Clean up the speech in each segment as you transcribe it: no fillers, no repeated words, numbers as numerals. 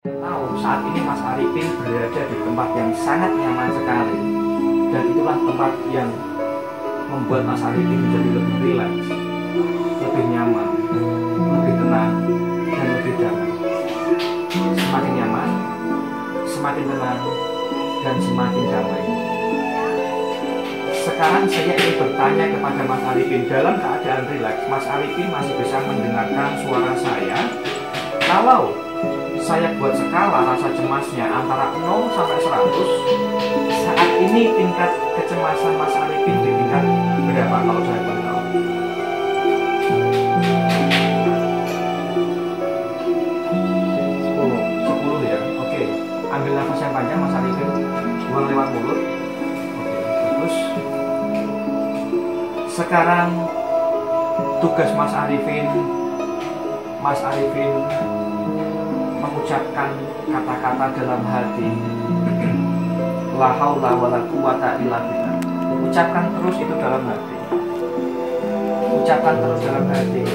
Tahu saat ini Mas Arifin berada di tempat yang sangat nyaman sekali, dan itulah tempat yang membuat Mas Arifin menjadi lebih rileks, lebih nyaman, lebih tenang, dan lebih damai. Semakin nyaman, semakin tenang, dan semakin damai. Sekarang saya ingin bertanya kepada Mas Arifin, dalam keadaan rileks, Mas Arifin masih bisa mendengarkan suara saya? Kalau saya buat skala rasa cemasnya antara 0 sampai 100, saat ini tingkat kecemasan Mas Arifin di tingkat berapa kalau saya boleh tahu? 10 ya. Oke. Ambil nafas yang panjang Mas Arifin, buang lewat mulut. Oke, bagus. Sekarang tugas Mas Arifin mengucapkan kata-kata dalam hati, la haula wala quwata illa billah. Ucapkan terus itu dalam hati. Ucapkan terus dalam hati.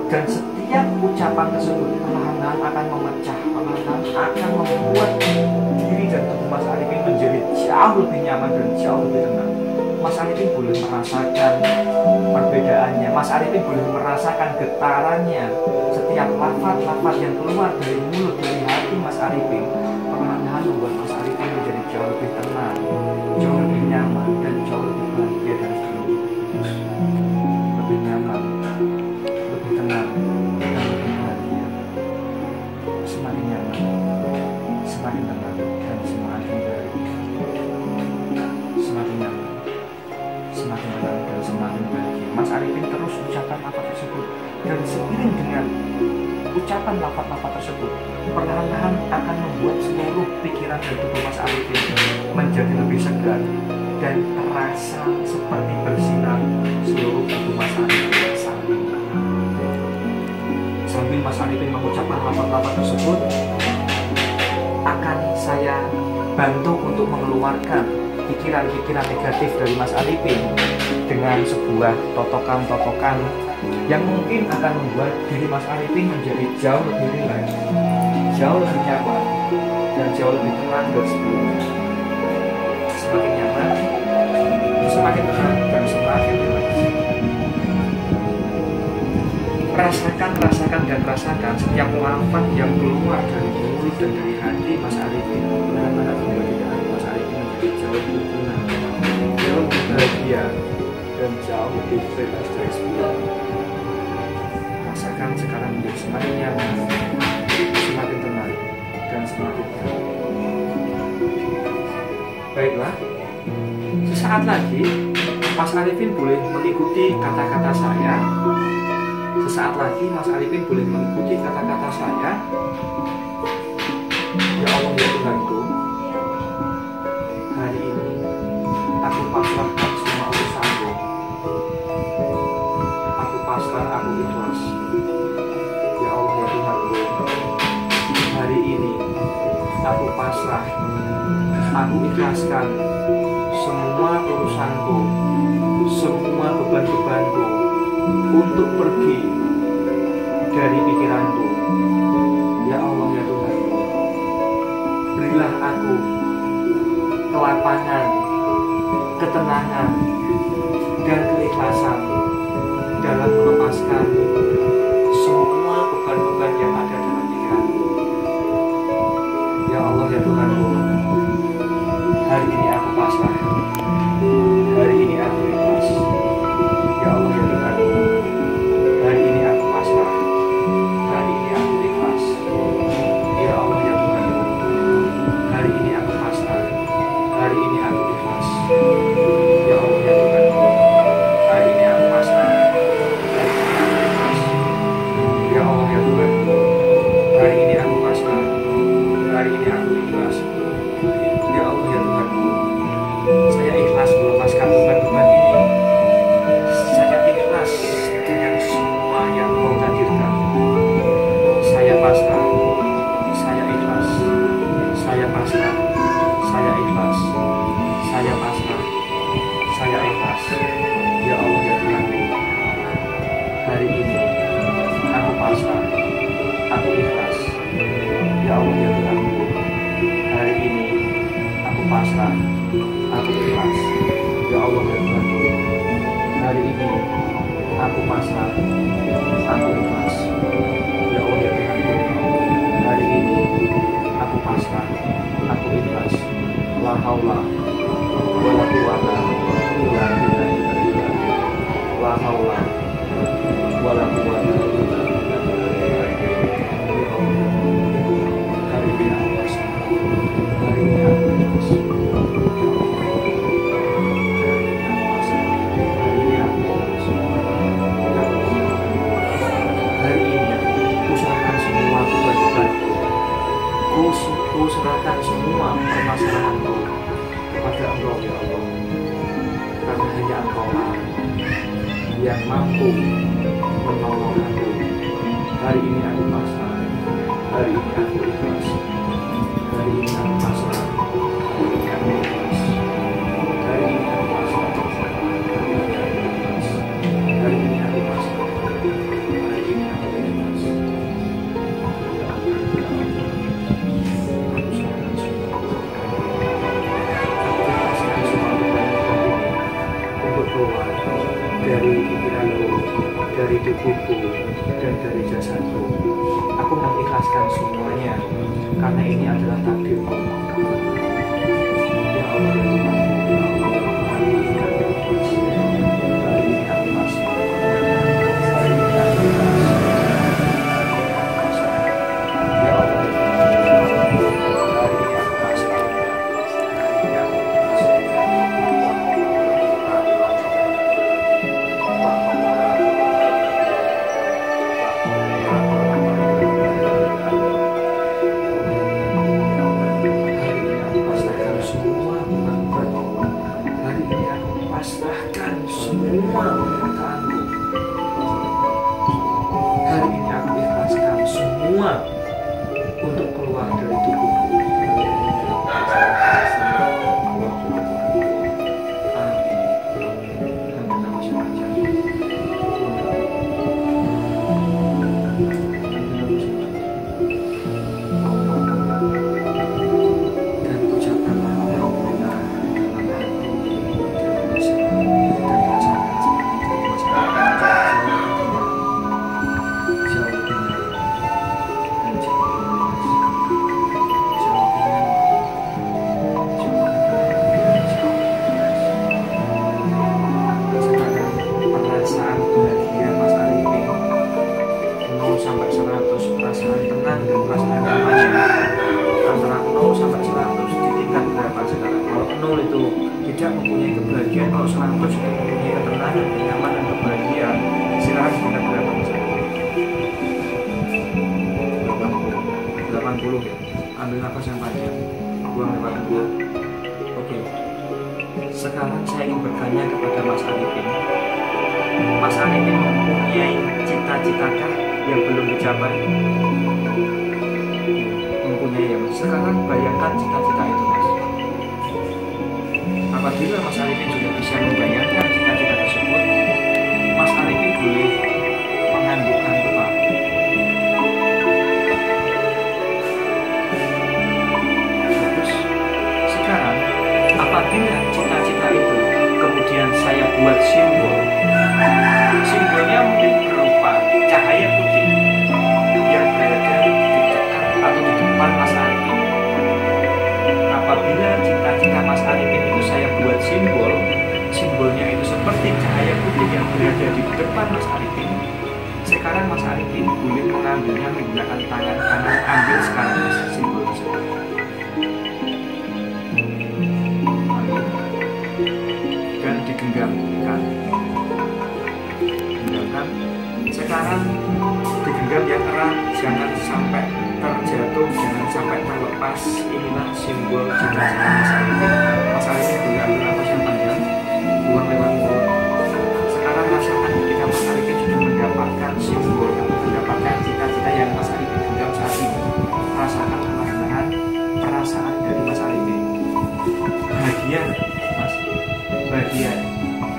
Dan setiap ucapan tersebut perlahan-lahan akan memecah, perlahan-lahan akan membuat diri dan tubuh Mas Arifin menjadi jauh lebih nyaman dan jauh lebih tenang. Mas Arifin boleh merasakan perbedaannya. Mas Arifin boleh merasakan getarannya. Setiap lafaz-lafaz yang keluar dari mulut, dari hati Mas Arifin perlahan-lahan membuat Mas Arifin menjadi jauh lebih tenang, jauh lebih nyaman, dan jauh lebih bahagia dari sebelumnya. Lebih nyaman, lebih tenang, dan lebih bahagia. Semakin nyaman, semakin tenang, dan semakin bahagia. Semakin nyaman, semakin tenang, dan semakin bahagia. Mas Arifin terus ucapkan lafaz tersebut, dan seiring dengan ucapan lafaz-lafaz tersebut perlahan-lahan akan membuat seluruh pikiran dan tubuh Mas Arifin menjadi lebih segar dan terasa seperti bersinar seluruh tubuh Mas Arifin saat ini. Sambil Mas Arifin mengucapkan lafaz-lafaz tersebut, akan saya bantu untuk mengeluarkan pikiran-pikiran negatif dari Mas Arifin dengan sebuah totokan-totokan yang mungkin akan membuat diri Mas Arifin menjadi jauh lebih rileks, jauh lebih nyaman, dan jauh lebih tenang dari sebelumnya. Semakin nyaman, semakin tenang, dan semakin rileks. Rasakan, dan rasakan setiap lafaz yang keluar dari mulut dan dari hati Mas Arifin benar-benar membuat diri Mas Arifin menjadi jauh lebih tenang, jauh lebih bahagia, dan jauh lebih rileks dari sebelumnya. Rasakan sekarang menjadi semakin nyaman, semakin tenang, dan semakin tenang. Baiklah, sesaat lagi Mas Arifin boleh mengikuti kata-kata saya. Sesaat lagi Mas Arifin boleh mengikuti kata-kata saya. Ya Allah, ya Tuhanku, hari ini aku pasrahkan semua urusanku. Aku pasrah, aku ikhlas. Ya Allah, ya Tuhanku, hari ini aku pasrah, aku ikhlaskan semua urusanku, semua beban-bebanku untuk pergi dari pikiranku. Ya Allah, ya Tuhanku, berilah aku kelapangan, ketenangan, dan keikhlasan dalam melepaskan semua beban-beban yang ada dalam pikiranku. Ya Allah, ya Tuhanku, hari ini aku pasrah, hari ini aku ikhlas. Ya Allah, ya Tuhanku, hari ini aku pasrah, hari ini aku ikhlas. Ya Allah, ya Tuhanku, hari ini aku pasrah, hari ini aku ikhlas. Ya Allah, ya Tuhanku, hari ini aku pasrah, hari ini aku ikhlas. Ya Allah, ya Tuhanku, hari ini aku pasrah, hari ini aku ikhlas. Ya Allah, ya Tuhanku, saya ikhlas melepaskan beban-beban ini. Saya ikhlas dengan semua yang Kau takdirkan. Saya pasrah, saya ikhlas. Saya pasrah, saya ikhlas. Saya pasrah, saya ikhlas. Ya Allah, ya Tuhanku, hari ini aku pasrah, aku ikhlas. Ya Allah ya Tuhanku, hari ini aku pasrah, aku ikhlas. Ya Allah ya Tuhanku, hari ini aku pasrah, aku ikhlas. Ya Allah ya Tuhanku, hari ini aku pasrah, aku ikhlas. La haula wala quwata illa billah. La haula wala quwata illa billah. Hari ini aku pasrah, hari ini aku ikhlas. Ku serahkan semua permasalahanku kepada Engkau ya Allah, karena hanya Engkau lah yang mampu menolong aku. Hari ini aku pasrah, hari ini aku ikhlas, hari ini aku pasrah, hari ini aku ikhlas, hari ini aku pasrah, hari ini aku ikhlas, hari ini aku pasrah, hari ini aku ikhlas. Dari pikiranku, dari tubuhku, dan dari jasadku, aku mengikhlaskan semuanya karena ini adalah takdirku. Ya Allah ya Tuhanku, hari ini aku ikhlas, hari ini aku pasrah, hari ini aku ikhlas, hari ini aku pasrah. Ya Allah ya Tuhanku, hari ini aku pasrah, hari ini aku ikhlas. Pasrahkan semua permintaanku. Hari ini aku ikhlaskan semua untuk keluar dari tubuhku. Tidak mempunyai kebahagiaan, kalau 100 itu mempunyai ketenangan, kenyamanan, dan kebahagiaan. Silahkan kita berapa misalnya? 80 ya. Ambil nafas yang panjang, buang lewat mulut. Oke. Sekarang saya ingin bertanya kepada Mas Arifin. Mas Arifin mempunyai cita-citakah yang belum dicapai? Mempunyai ya Mas. Sekarang bayangkan cita-cita itu Mas. Apabila Mas Arifin sudah bisa membayangkan cita-cita tersebut, Mas Arifin boleh menganggukkan doa. Terus sekarang, apabila cita-cita itu kemudian saya buat simbol, simbolnya mungkin berupa cahaya putih yang berada di dekat atau di depan Mas Arifin. Apabila cita-cita Mas Arifin itu saya buat simbol, simbolnya itu seperti cahaya putih yang berada di depan Mas Arifin. Sekarang Mas Arifin boleh mengambilnya menggunakan tangan kanan, ambil sekarang simbol tersebut. Dan digenggamkan. Genggamkan. Sekarang digenggam yang erat, jangan sampai terjatuh, jangan sampai terlepas. Inilah simbol cita-cita Mas Arifin. Mas Arifin boleh ambil nafas yang panjang, buang lewat mulut. Sekarang rasakan ketika Mas Arifin sudah mendapatkan simbol, mendapatkan cita-cita yang Mas Arifin genggam saat ini. Rasakan perasaan perasaan dari Mas Arifin. Bahagia, Mas. Bahagia.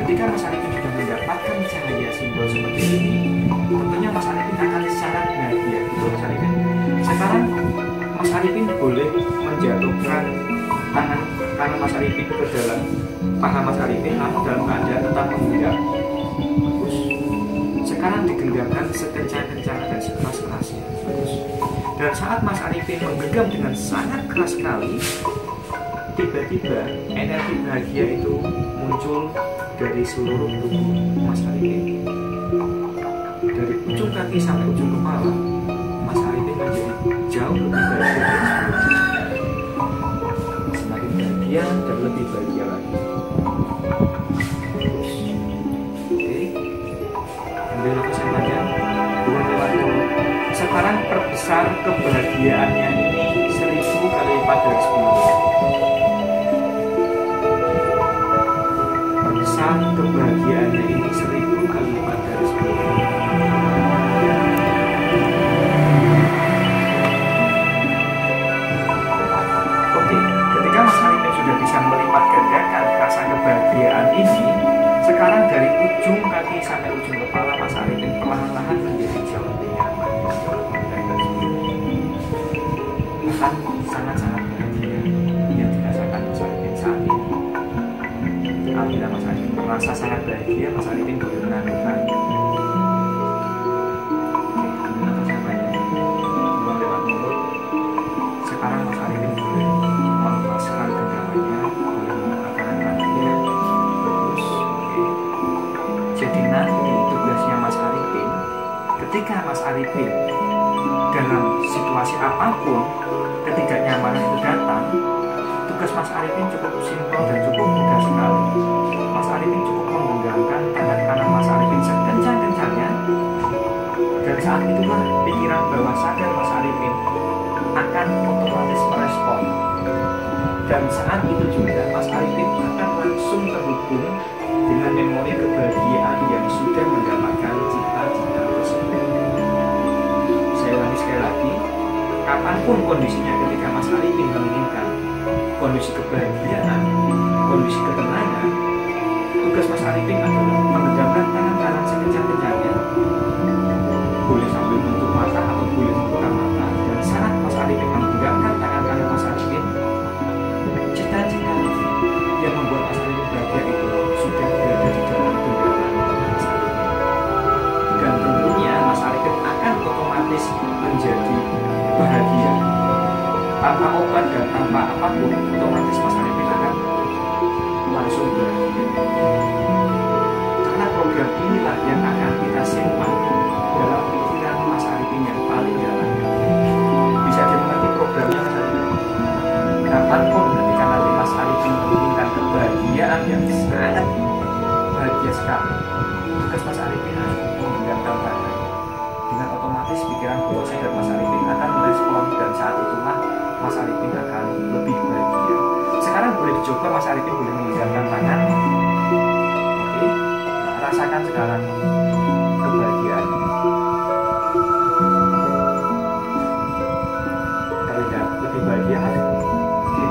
Ketika Mas Arifin sudah mendapatkan cahaya simbol seperti ini, tentunya Mas Arifin akan sangat bahagia. Mas Arifin. Sekarang Mas Arifin boleh menjatuhkan tangan kanan Mas Arifin ke dalam paha Mas Arifin, namun dalam keadaan tetap menggenggam. Bagus. Sekarang digenggamkan sekencang-kencangnya dan sekeras-kerasnya. Bagus. Dan saat Mas Arifin menggenggam dengan sangat keras sekali, tiba-tiba energi bahagia itu muncul dari seluruh tubuh Mas Arifin. Dari ujung kaki sampai ujung kepala, Mas Arifin menjadi jauh lebih bahagia dari sebelumnya. Semakin bahagia dan lebih bahagia lagi. Oke, ambil nafas yang panjang, buang lewat mulut. Sekarang perbesar kebahagiaannya ini 1000 kali lipat dari sebelumnya. Perbesar kebahagiaannya ini 1000 kali lipat dari sebelumnya. Bisa melipat gandakan rasa kebahagiaan ini. Sekarang dari ujung kaki sampai ujung kepala Mas Arifin perlahan-lahan menjadi jauh lebih nyaman, jauh lebih baik. Akan sangat-sangat bahagia yang dirasakan Mas Arifin saat ini. Apabila Mas Arifin merasa sangat bahagia, Mas Arifin boleh menanggungkan. Sekarang Mas Arifin boleh melepaskan genggamannya, boleh menggunakan tangannya. Bagus, oke. Jadi nanti tugasnya Mas Arifin, ketika Mas Arifin dalam situasi apapun, ketidaknyamanan itu datang, tugas Mas Arifin cukup simpel dan cukup mudah sekali. Mas Arifin cukup menggenggamkan tangan kanan Mas Arifin sekencang-kencangnya, dan saat itulah pikiran bawah sadar Mas Arifin akan otomatis merespon. Dan saat itu juga Mas Arifin akan langsung terhubung dengan memori kebahagiaan yang sudah mendapatkan cita-cita tersebut. Saya ulangi sekali lagi, kapanpun kondisinya ketika Mas Arifin menginginkan kondisi kebahagiaan, kondisi ketenangan, tugas Mas Arifin adalah menggenggamkan tangan kanan sekencang-kencangnya, boleh sambil menutup mata atau boleh membuka mata. Dan saat Mas Arifin menggenggamkan tangan kanan Mas Arifin, cita-cita yang membuat Mas Arifin bahagia itu sudah berada di dalam genggaman Mas Arifin. Dan tentunya Mas Arifin akan otomatis menjadi bahagia. Tanpa obat dan tanpa apapun, otomatis Mas Arifin akan langsung bahagia. Karena program inilah yang akan kita simpan dalam pikiran Mas Arifin yang paling dalam. Bisa dimengerti programnya Mas Arifin. Kapanpun ketika nanti Mas Arifin menginginkan kebahagiaan yang sangat bahagia sekali, tugas Mas Arifin menggenggamkan tangan. Dengan otomatis pikiran bawah sadar Mas Arifin akan merespon, dan saat itulah Mas Arifin akan lebih bahagia. Sekarang boleh dicoba, Mas Arifin boleh menggenggamkan tangan. Oke, nah, rasakan sekarang kebahagiaan. Terlihat lebih bahagia kan? Oke.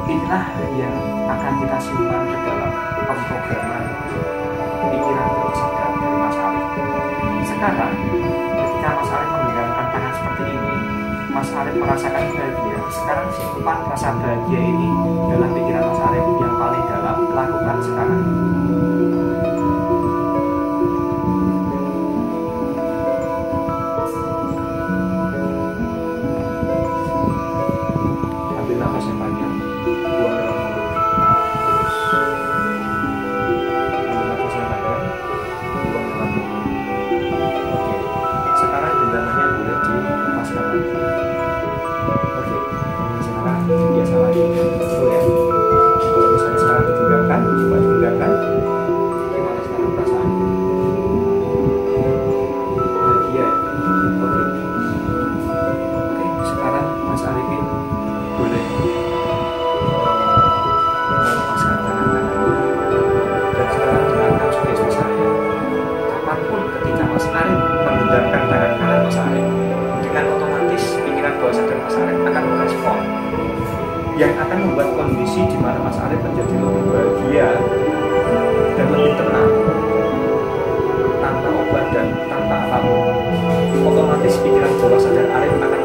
Inilah yang akan kita simpan ke dalam pemrograman pikiran bawah sadar dari Mas Arif. Sekarang ketika Mas Arif menggenggamkan tangan seperti ini, Mas Arif merasakan bahagia. Sekarang simpan rasa bahagia ini dalam pikiran Mas Arif yang paling dalam. Lakukan sekarang. Ambil nafas yang panjang, buang lewat mulut. Ambil nafas yang panjang, buang lewat mulut. Oke, sekarang genggamannya boleh dilepaskan lagi. Oke, sekarang biasa lagi. Betul ya? Kalau misalnya sekarang digenggamkan, coba digenggamkan. Gimana sekarang perasaan? Bahagia ya? Oke. Oke, sekarang Mas Arifin boleh melepaskan tangan-tangannya. Dan sekarang dengarkan sugesti saya. Kapanpun ketika Mas Arif menggenggamkan tangan kanan Mas Arif, dengan otomatis pikiran bawah sadar Mas Arif akan merespon, yang akan membuat kondisi di mana Mas Arif menjadi lebih bahagia dan lebih tenang tanpa obat dan tanpa apapun. Otomatis pikiran bawah sadar Arif akan